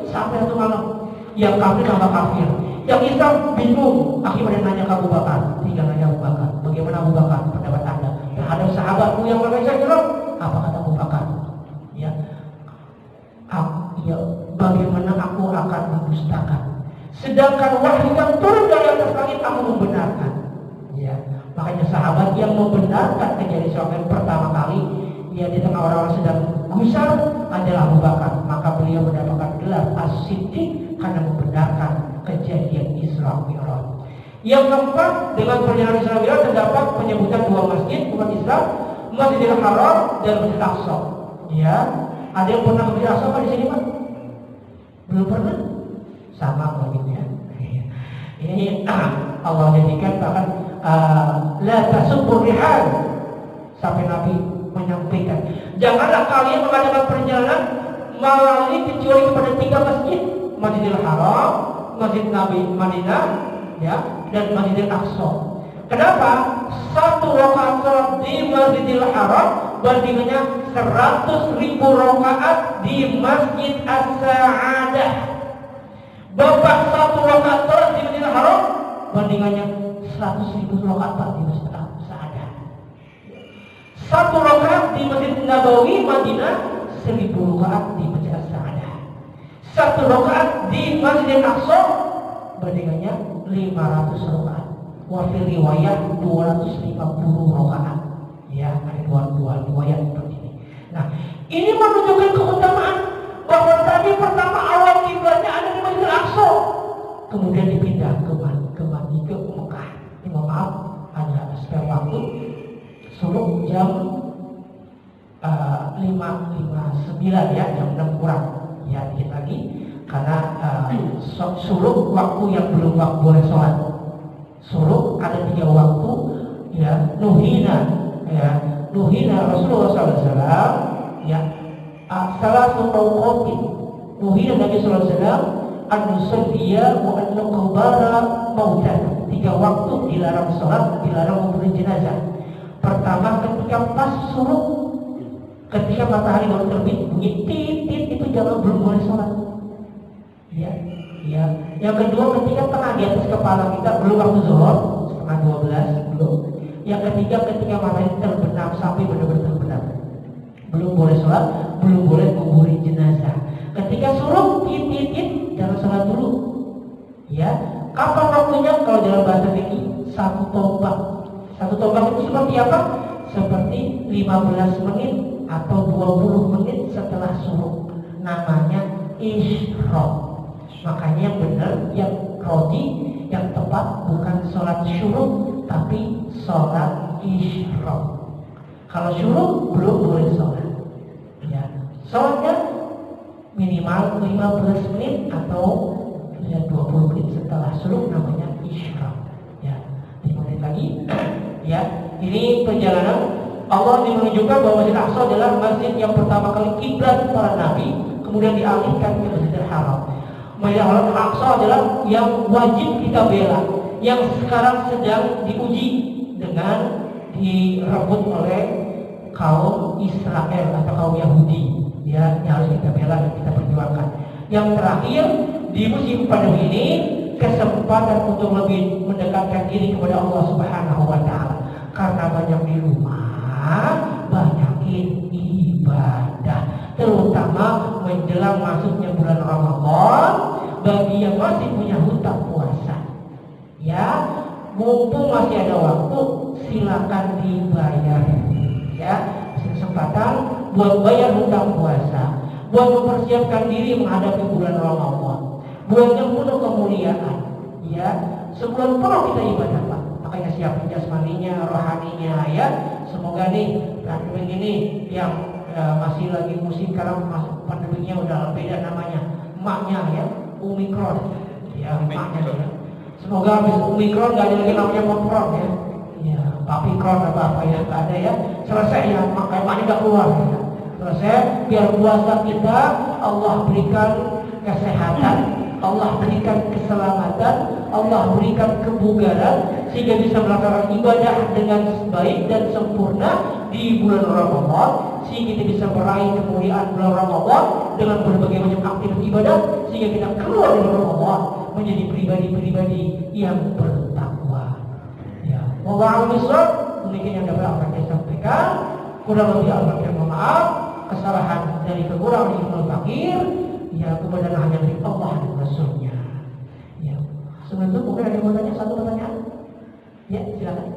sampai satu malam. Yang kafir tambah kafir. Yang Islam bingung. Akhirnya nanya ke Abu Bakar. Tinggal nanya Abu Bakar. Bagaimana Abu Bakar pendapat Anda terhadap sahabatmu yang berkaitan Isra? Apa kata Abu Bakar? Ya, bagaimana aku akan mendustakan? Sedangkan wahyu yang turun dari atas langit aku membenarkan. Ya, makanya sahabat yang membenarkan kejadian Isra pertama kali, ya di tengah orang-orang sedang gusar adalah Abu Bakar. Maka beliau mendapatkan gelar As-Siddiq karena membenarkan kejadian Isra Mi'raj. Yang keempat, dengan perjalanan Isra Mi'raj terdapat penyebutan dua masjid umat Islam, Masjidil Haram dan Masjidil Aqsa. Ya, ada yang pernah ke Masjidil Aqsa di sini, Pak? Belum pernah? Sama begitu ya. Ini Allah jadikan bahkan la tasubur rihal, sampai Nabi menyampaikan, janganlah kalian mengadakan perjalanan melalui kecuali kepada tiga masjid, Masjidil Haram, Masjid Nabi Madinah, ya, dan Masjidil Aqsa. Kenapa? Satu rakaat salat di Masjidil Haram bandingannya 100.000 rakaat di Masjid As-Sa'adah. Bapak satu rakaat salat di Masjidil Haram bandingannya 100.000 rakaat di Masjid As-Sa'adah. Satu rakaat di Masjid Nabawi Madinah 1.000 rakaat di Masjid As-Sa'adah. Satu rakaat di Masjid Aqsa bandingannya 500 rakaat. Wafil riwayat 250 rakaat. Ya, ada dua riwayat seperti ini. Nah, ini menunjukkan keutamaan bahwa tadi pertama awal kiblatnya ada di Masjid Aqsa, kemudian dipindah ke Mekah. Ini mohon maaf, ada spare waktu. Suruh jam 5:59 ya, jam 6 kurang. Ya, dikit lagi karena suruh waktu yang belum boleh sholat. Suruh ada 3 waktu, ya, nuhina Rasulullah SAW, ya, salah satu qatin nuhina Nabi SAW an-nusalliya wa an-nuqbara mautan. 3 waktu dilarang sholat, dilarang memberi jenazah. Pertama ketika pas suruh, ketika matahari baru terbit bunyi titit, itu jangan, belum boleh sholat. Ya. Yang kedua ketika tengah di atas kepala kita, belum waktu zuhur, 11:30 belum. Yang ketiga ketika matahari terbenam sampai benar-benar terbenam, belum boleh sholat, belum boleh menguburkan jenazah. Ketika suruh titit, jangan sholat dulu. Ya, kapan waktunya? Kalau dalam bahasa fikih, satu tombak. Satu tombak itu seperti apa? Seperti 15 menit atau 20 menit setelah suruh. Namanya isyraq. Makanya yang benar, yang rodi, yang tepat bukan sholat syuruk, tapi sholat isyraq. Kalau syuruk belum boleh sholat. Ya, sholatnya minimal 15 menit atau 20 menit setelah syuruk, namanya isyraq. Ya, 5 menit lagi. Ya, ini perjalanan Allah menunjukkan bahwa Masjid Aqsa adalah masjid yang pertama kali kiblat para nabi, kemudian dialihkan ke Masjidil Haram. Masjidil Aqsa adalah yang wajib kita bela, yang sekarang sedang diuji dengan direbut oleh kaum Israel atau kaum Yahudi. Ya, yang harus kita bela dan kita perjuangkan. Yang terakhir, di musim pandemi ini, kesempatan untuk lebih mendekatkan diri kepada Allah Subhanahu wa Ta'ala. Karena banyak di rumah, banyakin ibadah, terutama menjelang masuknya bulan Ramadan. Bagi yang masih punya hutang puasa, ya, mumpung masih ada waktu, silakan dibayar. Ya, kesempatan buat bayar hutang puasa. buat mempersiapkan diri menghadapi bulan Ramadan, bulan yang penuh kemuliaan. Ya, sebulan penuh kita ibadah, Pak. Makanya siapin jasmaninya, rohaninya, ya. Semoga nih pandemi ini yang masih lagi musim karena masuk pandeminya udah beda namanya, emaknya ya, Omikron, ya emaknya ya. Semoga habis Omikron gak ada lagi namanya Omikron ya. Ya, Papikron apa ya, nggak ada ya. Selesai ya, emaknya nggak keluar ya. Selesai, biar puasa kita Allah berikan kesehatan, Allah berikan keselamatan, Allah berikan kebugaran sehingga bisa melakukan ibadah dengan baik dan sempurna di bulan Ramadan, sehingga kita bisa meraih kemuliaan bulan Ramadan dengan berbagai macam aktivitas ibadah sehingga kita keluar dari Ramadan menjadi pribadi-pribadi yang bertakwa. Ya, wallahu a'lam. Demikian yang dapat saya sampaikan. Kurang lebih alhamdulillah mohon maaf. Kesalahan dari kekurangan ilmu fakir, ya kebenaran hanya dari Allah dan Rasulnya. Ya, sebelum itu mungkin ada yang mau tanya satu pertanyaan. Ya, silakan.